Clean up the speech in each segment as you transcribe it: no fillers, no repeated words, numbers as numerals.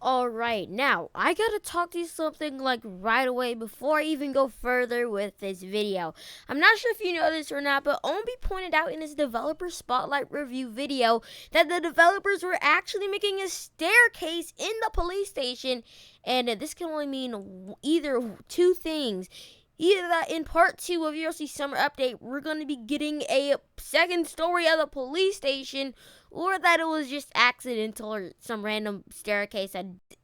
Alright, now I gotta talk to you something like right away before I even go further with this video. I'm not sure if you know this or not, but Ombi pointed out in his developer spotlight review video that the developers were actually making a staircase in the police station, and this can only mean either two things. Either that in part 2 of ERC Summer Update, we're going to be getting a second story of the police station, or that it was just accidental or some random staircase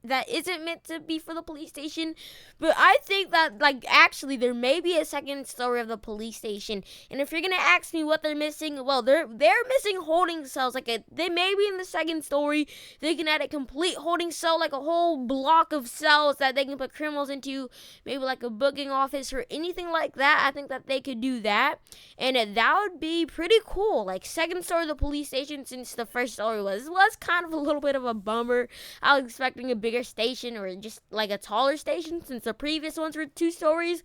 that isn't meant to be for the police station. But I think that, like, actually there may be a second story of the police station. And if you're gonna ask me what they're missing, well, they're missing holding cells. They may be in the second story. They can add a complete holding cell, like a whole block of cells that they can put criminals into, maybe like a booking office or anything like that. I think that they could do that, and that would be pretty cool. Like, second story of the police station, since the first story was kind of a little bit of a bummer. I was expecting a bigger station or just like a taller station, since the previous ones were 2 stories.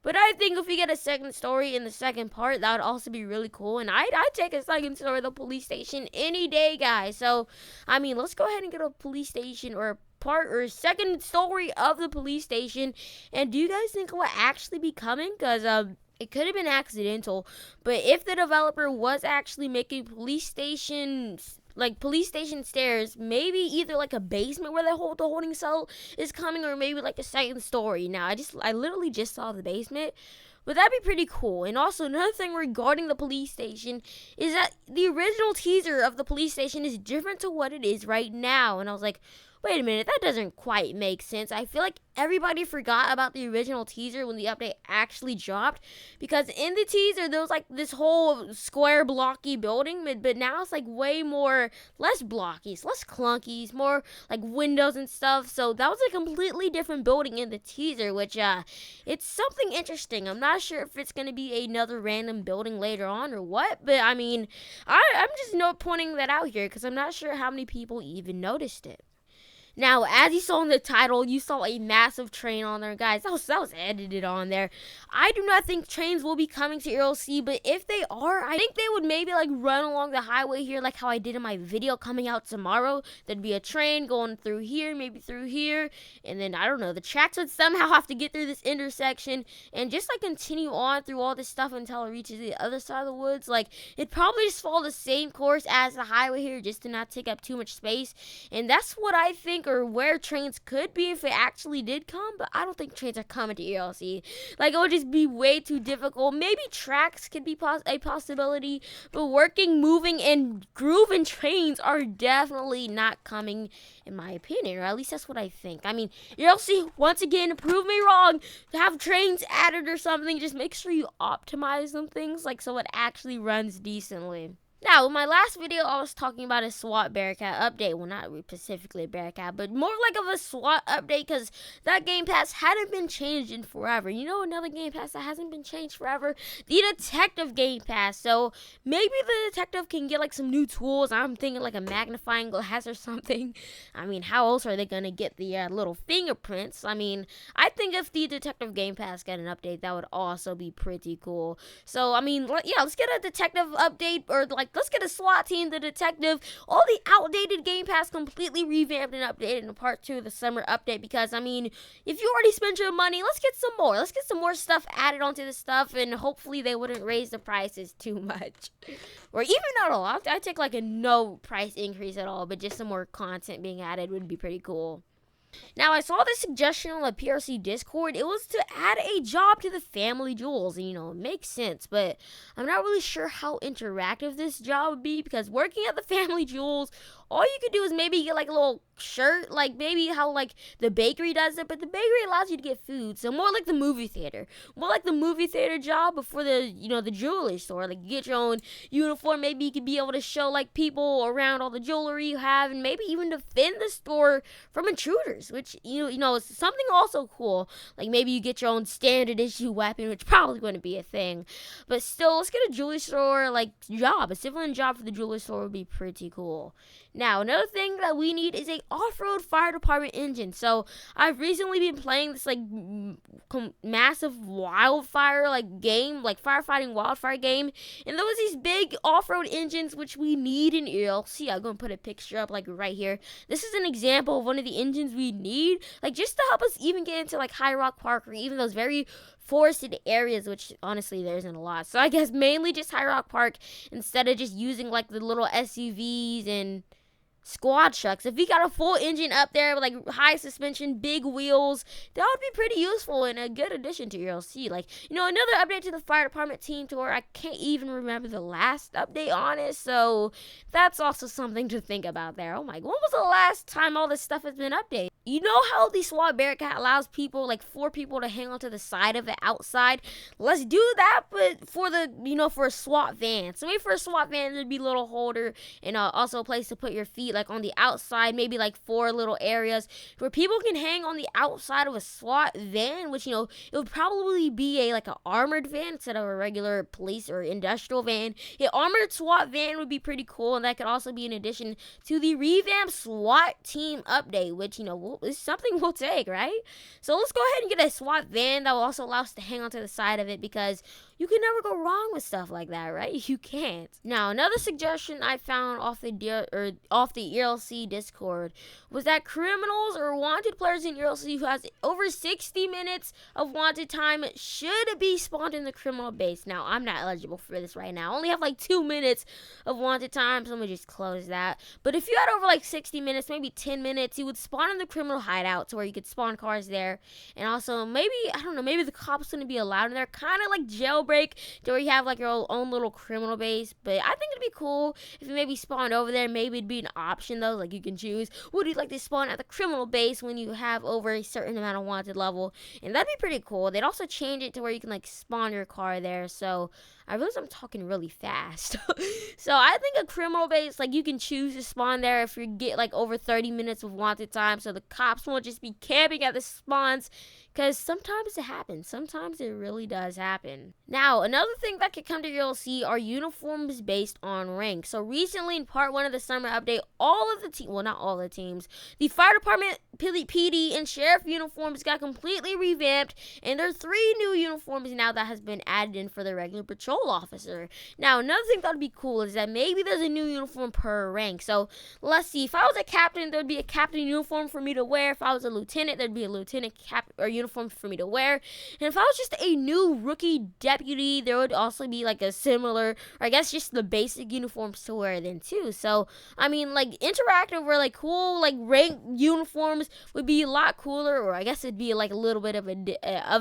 But I think if we get a second story in the second part, that would also be really cool. And I'd take a second story of the police station any day, guys. So, I mean, let's go ahead and get a police station or a part or second story of the police station. And do you guys think it will actually be coming? Because, it could have been accidental, but if the developer was actually making police station stairs, maybe either like a basement where the holding cell is coming, or maybe like a second story. Now, I literally just saw the basement, but that'd be pretty cool. And also, another thing regarding the police station is that the original teaser of the police station is different to what it is right now. And I was like, wait a minute, that doesn't quite make sense. I feel like everybody forgot about the original teaser when the update actually dropped, because in the teaser there was like this whole square blocky building, but now it's like way more, less blocky, it's less clunky, it's more like windows and stuff. So that was a completely different building in the teaser, which it's something interesting. I'm not sure if it's gonna be another random building later on or what, but I mean, I'm just pointing that out here because I'm not sure how many people even noticed it. Now, as you saw in the title, you saw a massive train on there, guys. That was edited on there. I do not think trains will be coming to ELC, but if they are, I think they would maybe like run along the highway here, like how I did in my video coming out tomorrow. There'd be a train going through here, maybe through here, and then, I don't know, the tracks would somehow have to get through this intersection and just like continue on through all this stuff until it reaches the other side of the woods. Like, it'd probably just follow the same course as the highway here, just to not take up too much space. And that's what I think, or where trains could be if it actually did come, but I don't think trains are coming to ELC. Like, it would just be way too difficult. Maybe tracks could be a possibility, but working, moving, and grooving trains are definitely not coming, in my opinion, or at least that's what I think. I mean, ELC, once again, prove me wrong. To have trains added or something, just make sure you optimize them things, like, so it actually runs decently. Now, in my last video, I was talking about a SWAT Bearcat update. Well, not specifically a Bearcat, but more like of a SWAT update, because that Game Pass hadn't been changed in forever. You know, another Game Pass that hasn't been changed forever? The Detective Game Pass. So, maybe the Detective can get, like, some new tools. I'm thinking, like, a magnifying glass or something. I mean, how else are they going to get the little fingerprints? I mean, I think if the Detective Game Pass got an update, that would also be pretty cool. So, I mean, yeah, let's get a Detective update, or, like, let's get a SWAT team, the Detective, all the outdated Game Pass completely revamped and updated in part 2 of the summer update, because, I mean, if you already spent your money, let's get some more. Let's get some more stuff added onto the stuff, and hopefully they wouldn't raise the prices too much. Or even at all. I'd take, like, a no price increase at all, but just some more content being added would be pretty cool. Now, I saw this suggestion on the PRC Discord. It was to add a job to the family jewels. And, you know, it makes sense, but I'm not really sure how interactive this job would be, because working at the family jewels, all you could do is maybe get like a little shirt, like maybe how like the bakery does it, but the bakery allows you to get food. So more like the movie theater. More like the movie theater job before the, you know, the jewelry store. Like, you get your own uniform. Maybe you could be able to show like people around all the jewelry you have, and maybe even defend the store from intruders, which you know is something also cool. Like, maybe you get your own standard issue weapon, which probably wouldn't be a thing. But still, let's get a jewelry store like job. A civilian job for the jewelry store would be pretty cool. Now, another thing that we need is a off-road fire department engine. So I've recently been playing this like massive wildfire like game, like firefighting wildfire game, and there was these big off-road engines which we need in ELC. I'm gonna put a picture up like right here. This is an example of one of the engines we need, like just to help us even get into like High Rock Park or even those very forested areas, which honestly there isn't a lot. So I guess mainly just High Rock Park instead of just using like the little SUVs and squad trucks. If we got a full engine up there with like high suspension, big wheels, that would be pretty useful and a good addition to your LC. Like, another update to the fire department team tour. I can't even remember the last update on it, so that's also something to think about there. Oh my, when was the last time all this stuff has been updated? You know how the SWAT barricade allows people, like 4 people to hang onto the side of it outside? Let's do that, but for for a SWAT van. So maybe for a SWAT van, there'd be a little holder and also a place to put your feet, like on the outside, maybe like 4 little areas where people can hang on the outside of a SWAT van, which, it would probably be like an armored van instead of a regular police or industrial van. An armored SWAT van would be pretty cool, and that could also be in addition to the revamped SWAT team update, which, is something we'll take, right? So let's go ahead and get a SWAT van that will also allow us to hang onto the side of it, because you can never go wrong with stuff like that, right? You can't. Now, another suggestion I found off the ELC Discord was that criminals or wanted players in ELC who has over 60 minutes of wanted time should be spawned in the criminal base. Now, I'm not eligible for this right now. I only have like 2 minutes of wanted time, so I'm gonna just close that. But if you had over like 60 minutes, maybe 10 minutes, you would spawn in the criminal hideout to where you could spawn cars there. And also, maybe the cops wouldn't be allowed in there, kind of like jailbreak, to where you have like your own little criminal base. But I think it'd be cool if you maybe spawned over there. Maybe it'd be an option though, like you can choose, would you like to spawn at the criminal base when you have over a certain amount of wanted level, and that'd be pretty cool. They'd also change it to where you can like spawn your car there. So I realize I'm talking really fast. So I think a criminal base, like you can choose to spawn there if you get like over 30 minutes of wanted time, so the cops won't just be camping at the spawns, because sometimes it happens. Sometimes it really does happen. Now, another thing that could come to your LC are uniforms based on rank. So recently in part 1 of the summer update, all of the teams, well, not all the teams, the fire department, PD, and sheriff uniforms got completely revamped, and there are 3 new uniforms now that has been added in for the regular patrol officer. Now, another thing that would be cool is that maybe there's a new uniform per rank. So let's see, if I was a captain, there'd be a captain uniform for me to wear. If I was a lieutenant, there'd be a lieutenant uniform for me to wear. And if I was just a new rookie deputy, there would also be like a similar, or I guess just the basic uniforms to wear then too. So I mean, like interactive or like cool like rank uniforms would be a lot cooler, or I guess it'd be like a little bit of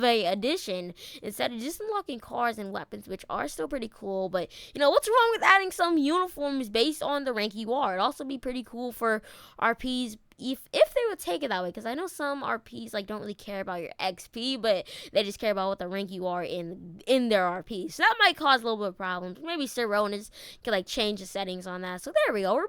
a addition instead of just unlocking cars and weapons, which are still pretty cool. But what's wrong with adding some uniforms based on the rank you are? It'd also be pretty cool for RPs if they would take it that way, because I know some RPs like don't really care about your XP, but they just care about what the rank you are in their RP. So that might cause a little bit of problems. Maybe server owners can like change the settings on that. So there we go. We're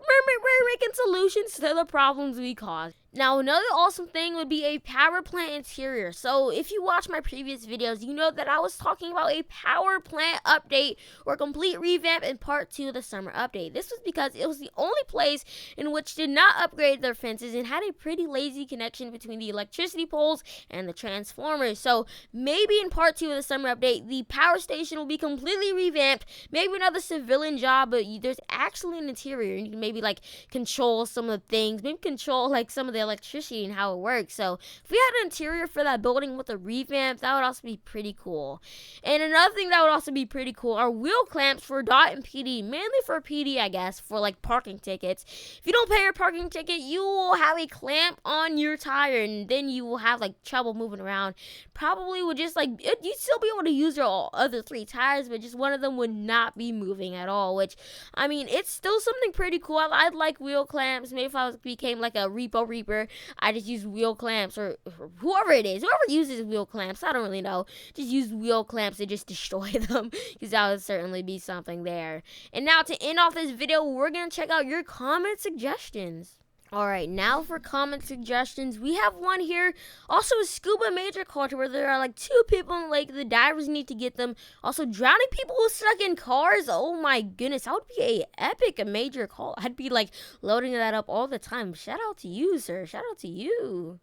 making solutions to the problems we cause. Now, another awesome thing would be a power plant interior. So if you watch my previous videos, you know that I was talking about a power plant update or complete revamp in part 2 of the summer update. This was because it was the only place in which did not upgrade their fences and had a pretty lazy connection between the electricity poles and the transformers. So maybe in part 2 of the summer update, the power station will be completely revamped. Maybe another civilian job, but there's actually an interior. You can maybe like control some of the things, maybe control like some of the electricity and how it works. So if we had an interior for that building with a revamp, that would also be pretty cool. And another thing that would also be pretty cool are wheel clamps for DOT and PD, mainly for PD, I guess, for like parking tickets. If you don't pay your parking ticket, you will have a clamp on your tire, and then you will have like trouble moving around. Probably would just like, you'd still be able to use your other 3 tires, but just one of them would not be moving at all, which I mean, it's still something pretty cool. I'd like wheel clamps. Maybe if I became like a repo reaper, I just use wheel clamps, or whoever it is, whoever uses wheel clamps, I don't really know, just use wheel clamps to just destroy them, because that would certainly be something there. And now to end off this video, we're going to check out your comment suggestions. All right, now for comment suggestions, we have one here. Also, a scuba major culture where there are like 2 people in the lake. The divers need to get them. Also, drowning people stuck in cars. Oh my goodness, that would be a epic, a major call. I'd be like loading that up all the time. Shout out to you, sir. Shout out to you.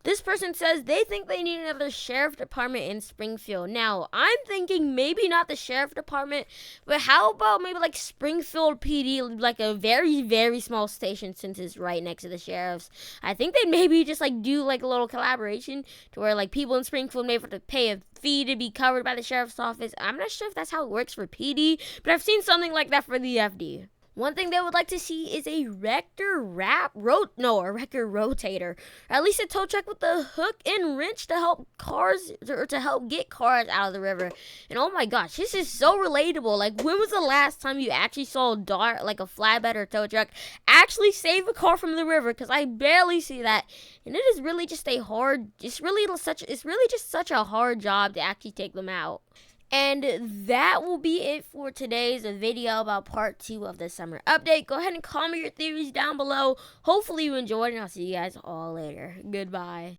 This person says they think they need another sheriff department in Springfield. Now, I'm thinking maybe not the sheriff department, but how about maybe like Springfield PD, like a very, very small station since it's right next to the sheriff's. I think they'd maybe just like do like a little collaboration to where like people in Springfield may have to pay a fee to be covered by the sheriff's office. I'm not sure if that's how it works for PD, but I've seen something like that for the FD. One thing they would like to see is a wrecker rotator, or at least a tow truck with a hook and wrench to help cars or to help get cars out of the river. And oh my gosh, this is so relatable. Like, when was the last time you actually saw a dart, like a flatbed or tow truck, actually save a car from the river? Because I barely see that, and it is really just it's really just such a hard job to actually take them out. And that will be it for today's video about part 2 of the summer update. Go ahead and comment your theories down below. Hopefully you enjoyed, and I'll see you guys all later. Goodbye.